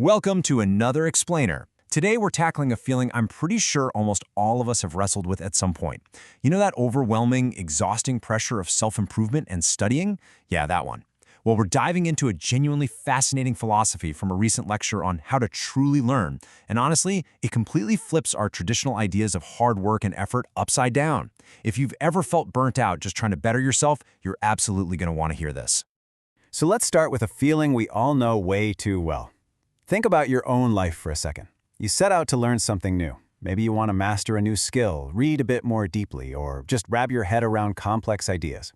Welcome to another explainer. Today we're tackling a feeling I'm pretty sure almost all of us have wrestled with at some point. You know that overwhelming, exhausting pressure of self-improvement and studying? Yeah, that one. Well, we're diving into a genuinely fascinating philosophy from a recent lecture on how to truly learn. And honestly, it completely flips our traditional ideas of hard work and effort upside down. If you've ever felt burnt out just trying to better yourself, you're absolutely going to want to hear this. So let's start with a feeling we all know way too well. Think about your own life for a second. You set out to learn something new. Maybe you want to master a new skill, read a bit more deeply, or just wrap your head around complex ideas.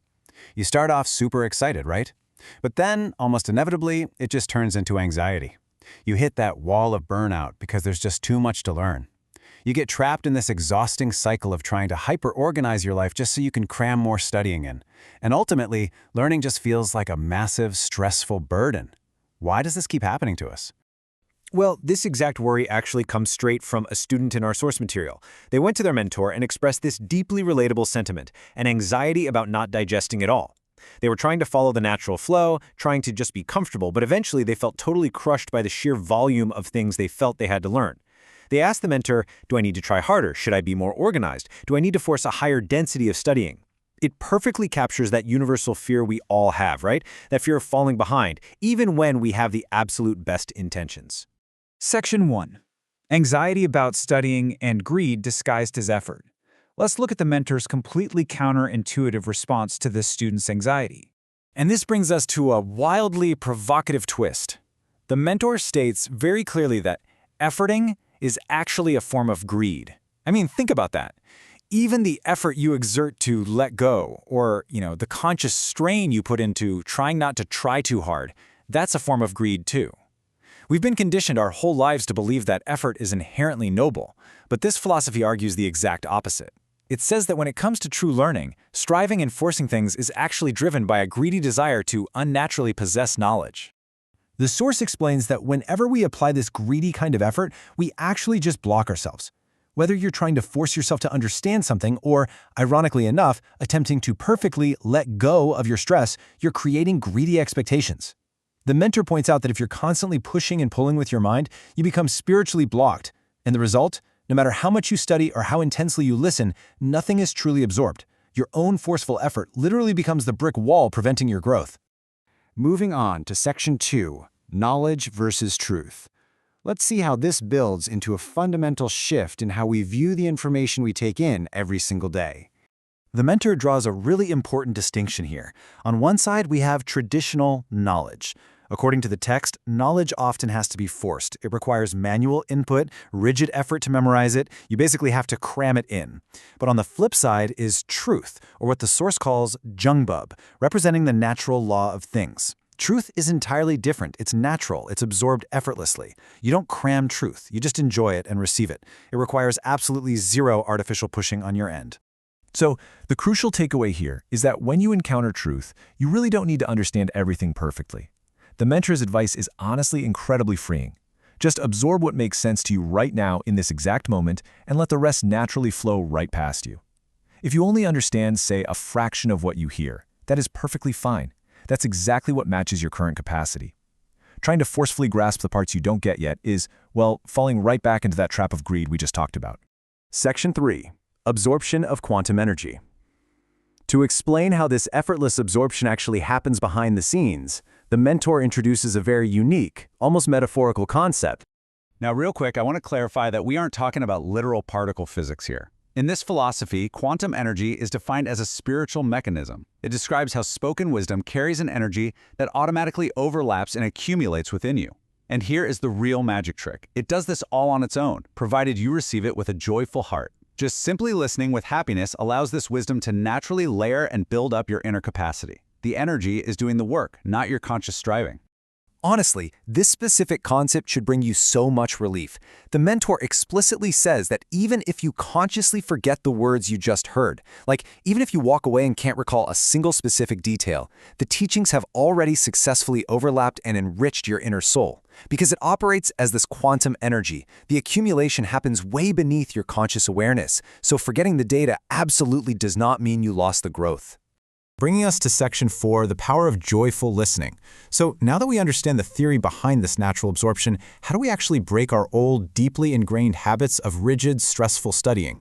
You start off super excited, right? But then, almost inevitably, it just turns into anxiety. You hit that wall of burnout because there's just too much to learn. You get trapped in this exhausting cycle of trying to hyper-organize your life just so you can cram more studying in. And ultimately, learning just feels like a massive, stressful burden. Why does this keep happening to us? Well, this exact worry actually comes straight from a student in our source material. They went to their mentor and expressed this deeply relatable sentiment, an anxiety about not digesting it all. They were trying to follow the natural flow, trying to just be comfortable, but eventually they felt totally crushed by the sheer volume of things they felt they had to learn. They asked the mentor, do I need to try harder? Should I be more organized? Do I need to force a higher density of studying? It perfectly captures that universal fear we all have, right? That fear of falling behind, even when we have the absolute best intentions. Section 1. Anxiety about studying and greed disguised as effort. Let's look at the mentor's completely counterintuitive response to this student's anxiety. And this brings us to a wildly provocative twist. The mentor states very clearly that efforting is actually a form of greed. I mean, think about that. Even the effort you exert to let go, or, the conscious strain you put into trying not to try too hard, that's a form of greed too. We've been conditioned our whole lives to believe that effort is inherently noble, but this philosophy argues the exact opposite. It says that when it comes to true learning, striving and forcing things is actually driven by a greedy desire to unnaturally possess knowledge. The source explains that whenever we apply this greedy kind of effort, we actually just block ourselves. Whether you're trying to force yourself to understand something or, ironically enough, attempting to perfectly let go of your stress, you're creating greedy expectations. The mentor points out that if you're constantly pushing and pulling with your mind, you become spiritually blocked. And the result? No matter how much you study or how intensely you listen, nothing is truly absorbed. Your own forceful effort literally becomes the brick wall preventing your growth. Moving on to Section 2, Knowledge versus Truth. Let's see how this builds into a fundamental shift in how we view the information we take in every single day. The mentor draws a really important distinction here. On one side, we have traditional knowledge. According to the text, knowledge often has to be forced. It requires manual input, rigid effort to memorize it. You basically have to cram it in. But on the flip side is truth, or what the source calls Jungbub, representing the natural law of things. Truth is entirely different. It's natural. It's absorbed effortlessly. You don't cram truth. You just enjoy it and receive it. It requires absolutely zero artificial pushing on your end. So, the crucial takeaway here is that when you encounter truth, you really don't need to understand everything perfectly. The mentor's advice is honestly incredibly freeing. Just absorb what makes sense to you right now in this exact moment and let the rest naturally flow right past you. If you only understand, say, a fraction of what you hear, that is perfectly fine. That's exactly what matches your current capacity. Trying to forcefully grasp the parts you don't get yet is, well, falling right back into that trap of greed we just talked about. Section 3. Absorption of quantum energy. To explain how this effortless absorption actually happens behind the scenes, the mentor introduces a very unique, almost metaphorical concept. Now, real quick, I want to clarify that we aren't talking about literal particle physics here. In this philosophy, quantum energy is defined as a spiritual mechanism. It describes how spoken wisdom carries an energy that automatically overlaps and accumulates within you. And here is the real magic trick. It does this all on its own, provided you receive it with a joyful heart. Just simply listening with happiness allows this wisdom to naturally layer and build up your inner capacity. The energy is doing the work, not your conscious striving. Honestly, this specific concept should bring you so much relief. The mentor explicitly says that even if you consciously forget the words you just heard, like even if you walk away and can't recall a single specific detail, the teachings have already successfully overlapped and enriched your inner soul. Because it operates as this quantum energy, the accumulation happens way beneath your conscious awareness, so forgetting the data absolutely does not mean you lost the growth. Bringing us to Section 4, the power of joyful listening. So now that we understand the theory behind this natural absorption, how do we actually break our old, deeply ingrained habits of rigid, stressful studying?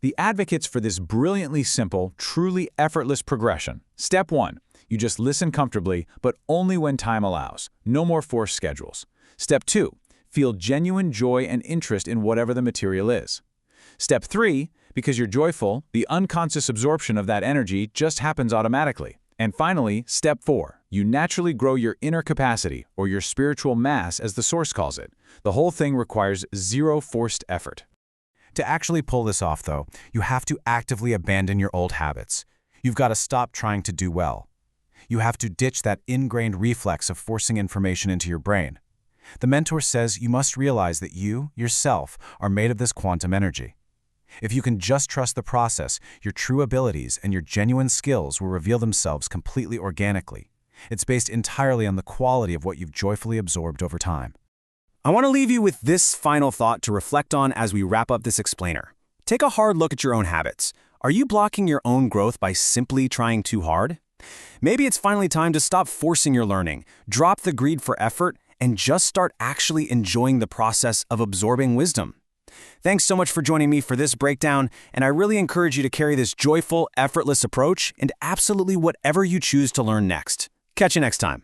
The advocates for this brilliantly simple, truly effortless progression. Step 1. You just listen comfortably, but only when time allows. No more forced schedules. Step 2. Feel genuine joy and interest in whatever the material is. Step 3. Because you're joyful, the unconscious absorption of that energy just happens automatically. And finally, Step 4. You naturally grow your inner capacity, or your spiritual mass as the Source calls it. The whole thing requires zero forced effort. To actually pull this off, though, you have to actively abandon your old habits. You've got to stop trying to do well. You have to ditch that ingrained reflex of forcing information into your brain. The mentor says you must realize that you, yourself, are made of this quantum energy. If you can just trust the process, your true abilities and your genuine skills will reveal themselves completely organically. It's based entirely on the quality of what you've joyfully absorbed over time. I want to leave you with this final thought to reflect on as we wrap up this explainer. Take a hard look at your own habits. Are you blocking your own growth by simply trying too hard? Maybe it's finally time to stop forcing your learning, drop the greed for effort, and just start actually enjoying the process of absorbing wisdom. Thanks so much for joining me for this breakdown, and I really encourage you to carry this joyful, effortless approach into absolutely whatever you choose to learn next. Catch you next time.